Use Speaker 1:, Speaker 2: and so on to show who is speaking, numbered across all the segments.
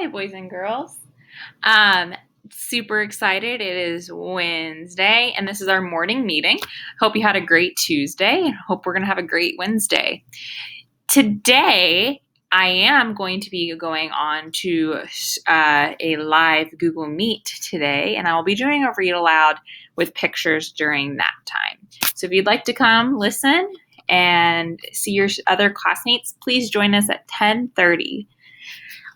Speaker 1: Hi, boys and girls. Um, Super excited. It is Wednesday, and this is our morning meeting. Hope you had a great Tuesday, and hope we're going to have a great Wednesday. Today, I am going to be going on to a live Google Meet today, and I will be doing a read aloud with pictures during that time. So if you'd like to come listen and see your other classmates, please join us at 10:30.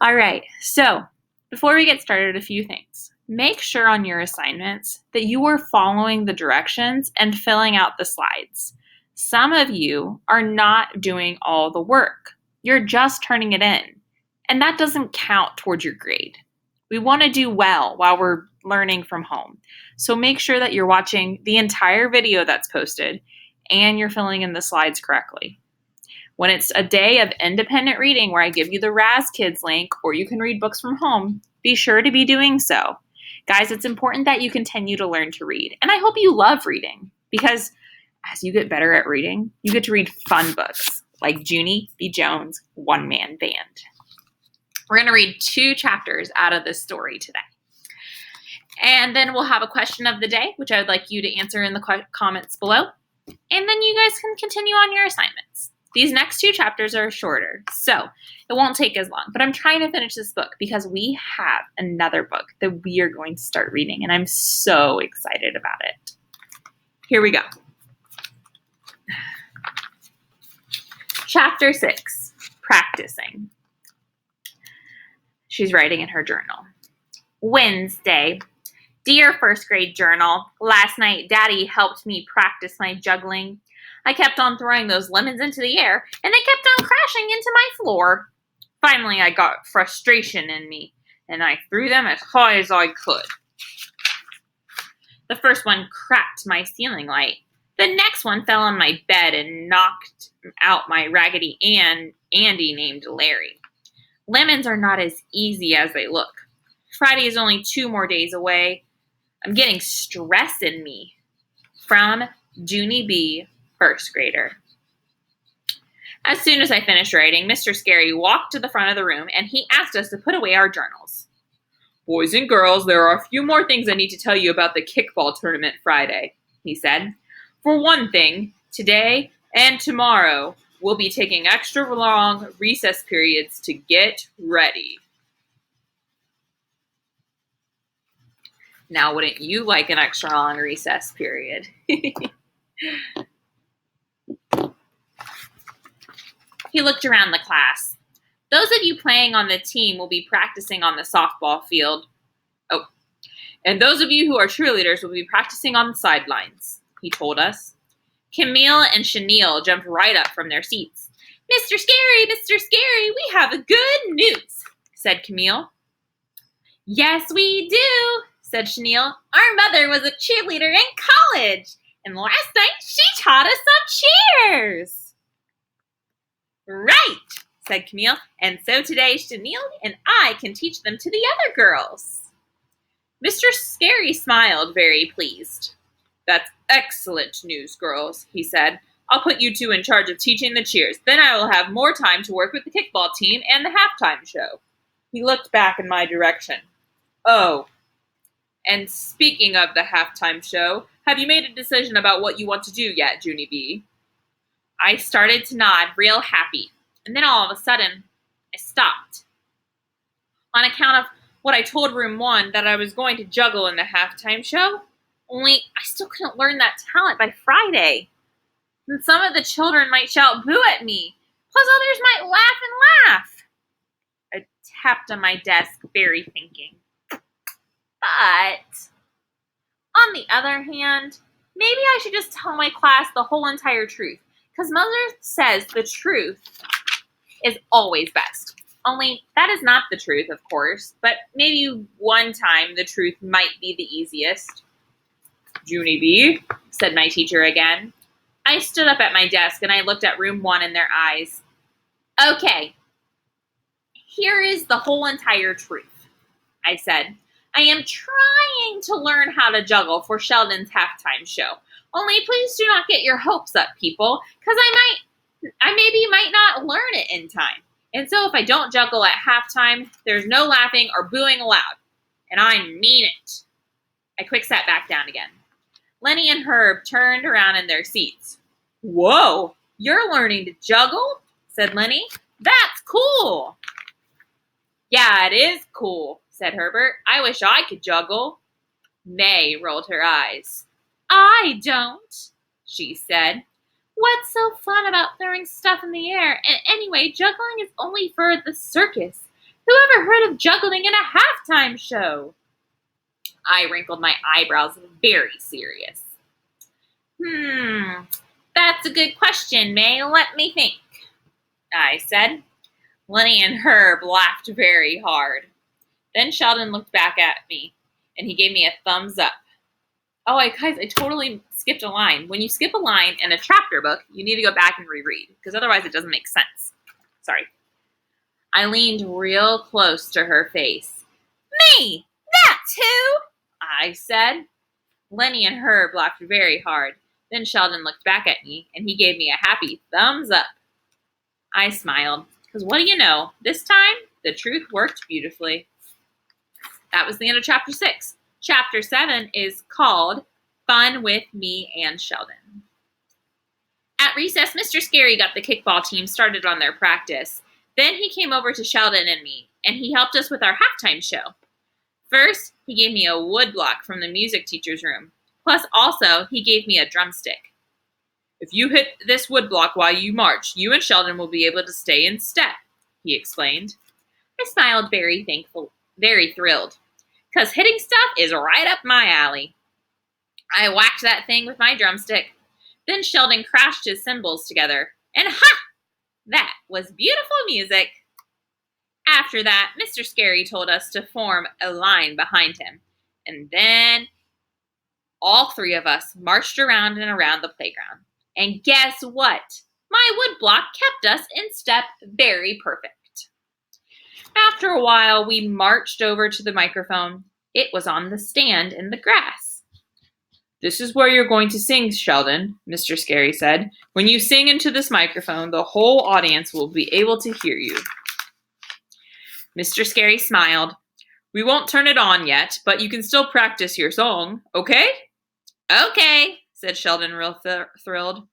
Speaker 1: All right, so before we get started, a few things. Make sure on your assignments that you are following the directions and filling out the slides. Some of you are not doing all the work. You're just turning it in, and that doesn't count towards your grade. We want to do well while we're learning from home. So make sure that you're watching the entire video that's posted and you're filling in the slides correctly. When it's a day of independent reading where I give you the Raz Kids link or you can read books from home, be sure to be doing so. Guys, it's important that you continue to learn to read. And I hope you love reading because as you get better at reading, you get to read fun books like Junie B. Jones' One Man Band. We're going to read 2 chapters out of this story today. And then we'll have a question of the day, which I would like you to answer in the comments below. And then you guys can continue on your assignments. These next 2 chapters are shorter, so it won't take as long. But I'm trying to finish this book because we have another book that we are going to start reading, and I'm so excited about it. Here we go. Chapter 6, Practicing. She's writing in her journal. Wednesday. Dear first grade journal, last night Daddy helped me practice my juggling. I kept on throwing those lemons into the air, and they kept on crashing into my floor. Finally, I got frustration in me, and I threw them as high as I could. The first one cracked my ceiling light. The next one fell on my bed and knocked out my Raggedy Andy named Larry. Lemons are not as easy as they look. Friday is only 2 more days away. I'm getting stress in me. From Junie B., first grader. As soon as I finished writing, Mr. Scary walked to the front of the room and he asked us to put away our journals. Boys and girls, there are a few more things I need to tell you about the kickball tournament Friday, he said. For one thing, today and tomorrow we'll be taking extra long recess periods to get ready. Now, wouldn't you like an extra long recess period? He looked around the class. Those of you playing on the team will be practicing on the softball field. Oh, and those of you who are cheerleaders will be practicing on the sidelines, he told us. Camille and Chenille jumped right up from their seats. Mr. Scary, we have a good news, said Camille. Yes, we do, said Chenille. Our mother was a cheerleader in college, and last night she taught us some cheers. Right, said Camille, and so today Chenille and I can teach them to the other girls. Mr. Scary smiled, very pleased. That's excellent news, girls, he said. I'll put you 2 in charge of teaching the cheers. Then I will have more time to work with the kickball team and the halftime show. He looked back in my direction. Oh, and speaking of the halftime show, have you made a decision about what you want to do yet, Junie B? I started to nod, real happy, and then all of a sudden, I stopped. On account of what I told Room 1 that I was going to juggle in the halftime show, only I still couldn't learn that talent by Friday. And some of the children might shout boo at me, plus others might laugh. I tapped on my desk, very thinking. But, on the other hand, maybe I should just tell my class the whole entire truth. Because Mother says the truth is always best. Only that is not the truth, of course. But maybe one time the truth might be the easiest. Junie B., said my teacher again. I stood up at my desk and I looked at Room 1 in their eyes. Okay, here is the whole entire truth, I said. I am trying to learn how to juggle for Sheldon's halftime show. Only please do not get your hopes up, people, because I maybe might not learn it in time. And so if I don't juggle at halftime, there's no laughing or booing allowed. And I mean it. I quick sat back down again. Lenny and Herb turned around in their seats. Whoa, you're learning to juggle? Said Lenny. That's cool. Yeah, it is cool, said Herbert. I wish I could juggle. May rolled her eyes. I don't, she said. What's so fun about throwing stuff in the air? And anyway, juggling is only for the circus. Who ever heard of juggling in a halftime show? I wrinkled my eyebrows, very serious. That's a good question, May. Let me think, I said. Lenny and Herb laughed very hard. Then Sheldon looked back at me, and he gave me a thumbs up. Oh, guys, I totally skipped a line. When you skip a line in a chapter book, you need to go back and reread, because otherwise it doesn't make sense. Sorry. I leaned real close to her face. Me! That's who! I said. Lenny and Herb laughed very hard. Then Sheldon looked back at me, and he gave me a happy thumbs up. I smiled, because what do you know? This time, the truth worked beautifully. That was the end of Chapter 6. Chapter 7 is called Fun with Me and Sheldon. At recess, Mr. Scary got the kickball team started on their practice. Then he came over to Sheldon and me, and he helped us with our halftime show. First, he gave me a wood block from the music teacher's room. Plus, also, he gave me a drumstick. If you hit this wood block while you march, you and Sheldon will be able to stay in step, he explained. I smiled very thrilled, because hitting stuff is right up my alley. I whacked that thing with my drumstick. Then Sheldon crashed his cymbals together, and ha! That was beautiful music. After that, Mr. Scary told us to form a line behind him, and then all three of us marched around and around the playground. And guess what? My wood block kept us in step very perfect. After a while, we marched over to the microphone. It was on the stand in the grass. This is where you're going to sing, Sheldon, Mr. Scary said. When you sing into this microphone, the whole audience will be able to hear you. Mr. Scary smiled. We won't turn it on yet, but you can still practice your song, okay? Okay, said Sheldon real thrilled.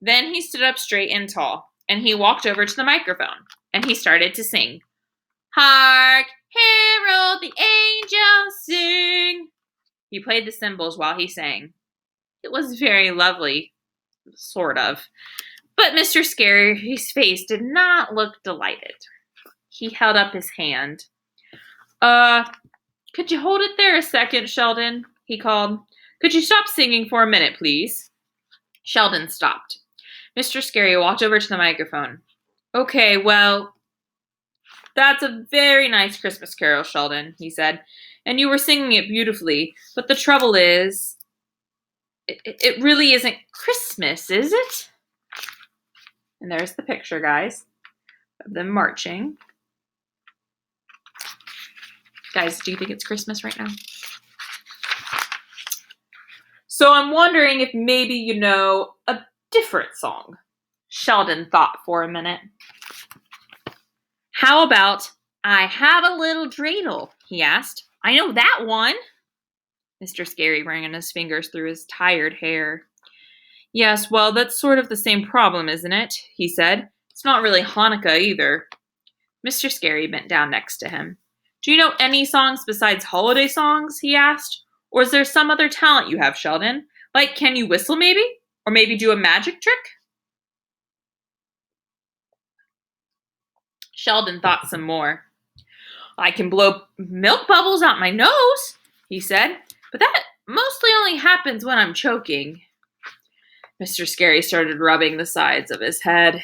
Speaker 1: Then he stood up straight and tall, and he walked over to the microphone, and he started to sing. Hark, herald the angels sing. He played the cymbals while he sang. It was very lovely, sort of. But Mr. Scary's face did not look delighted. He held up his hand. Could you hold it there a second, Sheldon? He called. Could you stop singing for a minute, please? Sheldon stopped. Mr. Scary walked over to the microphone. Okay, well, that's a very nice Christmas carol, Sheldon, he said. And you were singing it beautifully. But the trouble is, it really isn't Christmas, is it? And there's the picture, guys, of them marching. Guys, do you think it's Christmas right now? So I'm wondering if maybe you know a different song. Sheldon thought for a minute. How about I Have a Little Dreidel, he asked. I know that one. Mr. Scary ran his fingers through his tired hair. Yes, well, that's sort of the same problem, isn't it? He said. It's not really Hanukkah either. Mr. Scary bent down next to him. Do you know any songs besides holiday songs? He asked. Or is there some other talent you have, Sheldon? Like, can you whistle maybe? Or maybe do a magic trick? Sheldon thought some more. I can blow milk bubbles out my nose, he said, but that mostly only happens when I'm choking. Mr. Scary started rubbing the sides of his head.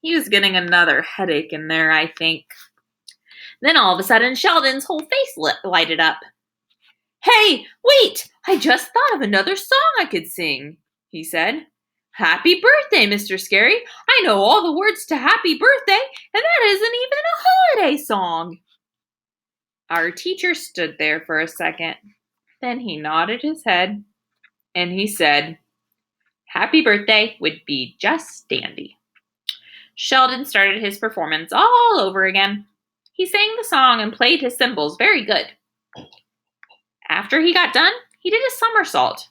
Speaker 1: He was getting another headache in there, I think. Then all of a sudden, Sheldon's whole face lighted up. Hey, wait! I just thought of another song I could sing, he said. Happy birthday, Mr. Scary. I know all the words to Happy Birthday, and that isn't even a holiday song. Our teacher stood there for a second. Then he nodded his head, and he said, Happy Birthday would be just dandy. Sheldon started his performance all over again. He sang the song and played his cymbals very good. After he got done, he did a somersault.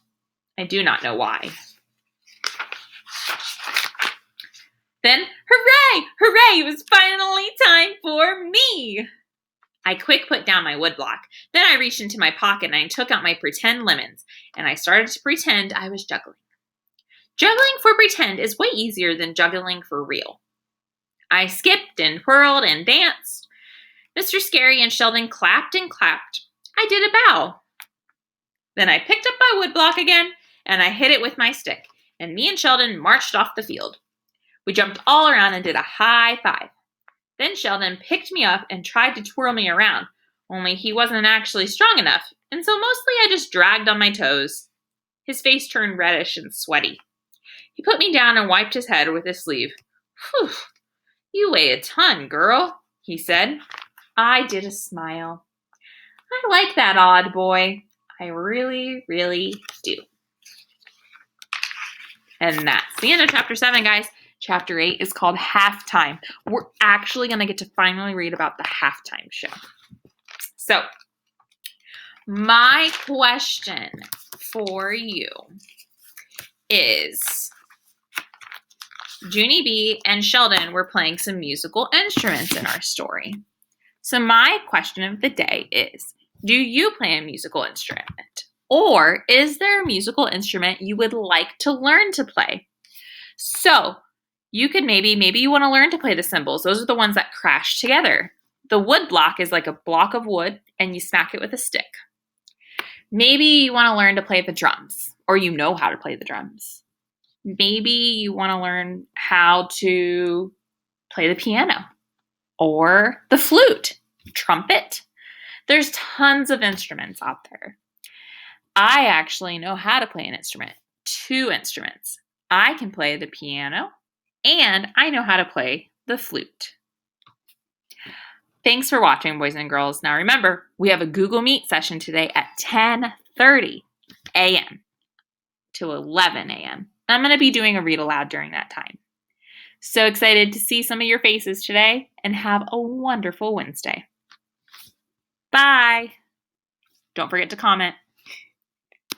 Speaker 1: I do not know why. Then, hooray! Hooray! It was finally time for me! I quick put down my woodblock. Then I reached into my pocket and I took out my pretend lemons, and I started to pretend I was juggling. Juggling for pretend is way easier than juggling for real. I skipped and whirled and danced. Mr. Scary and Sheldon clapped and clapped. I did a bow. Then I picked up my woodblock again, and I hit it with my stick, and me and Sheldon marched off the field. We jumped all around and did a high five. Then Sheldon picked me up and tried to twirl me around, only he wasn't actually strong enough, and so mostly I just dragged on my toes. His face turned reddish and sweaty. He put me down and wiped his head with his sleeve. Whew, you weigh a ton, girl, he said. I did a smile. I like that odd boy. I really, really do. And that's the end of chapter 7, guys. Chapter 8 is called Halftime. We're actually going to get to finally read about the halftime show. So, my question for you is, Junie B and Sheldon were playing some musical instruments in our story. So my question of the day is, do you play a musical instrument? Or is there a musical instrument you would like to learn to play? So, you could maybe you want to learn to play the cymbals. Those are the ones that crash together. The wood block is like a block of wood and you smack it with a stick. Maybe you want to learn to play the drums, or you know how to play the drums. Maybe you want to learn how to play the piano or the flute, trumpet. There's tons of instruments out there. I actually know how to play an instrument, 2 instruments. I can play the piano and I know how to play the flute. Thanks for watching, boys and girls. Now remember, we have a Google Meet session today at 10:30 a.m. to 11 a.m. I'm going to be doing a read aloud during that time. So excited to see some of your faces today, and have a wonderful Wednesday. Bye. Don't forget to comment.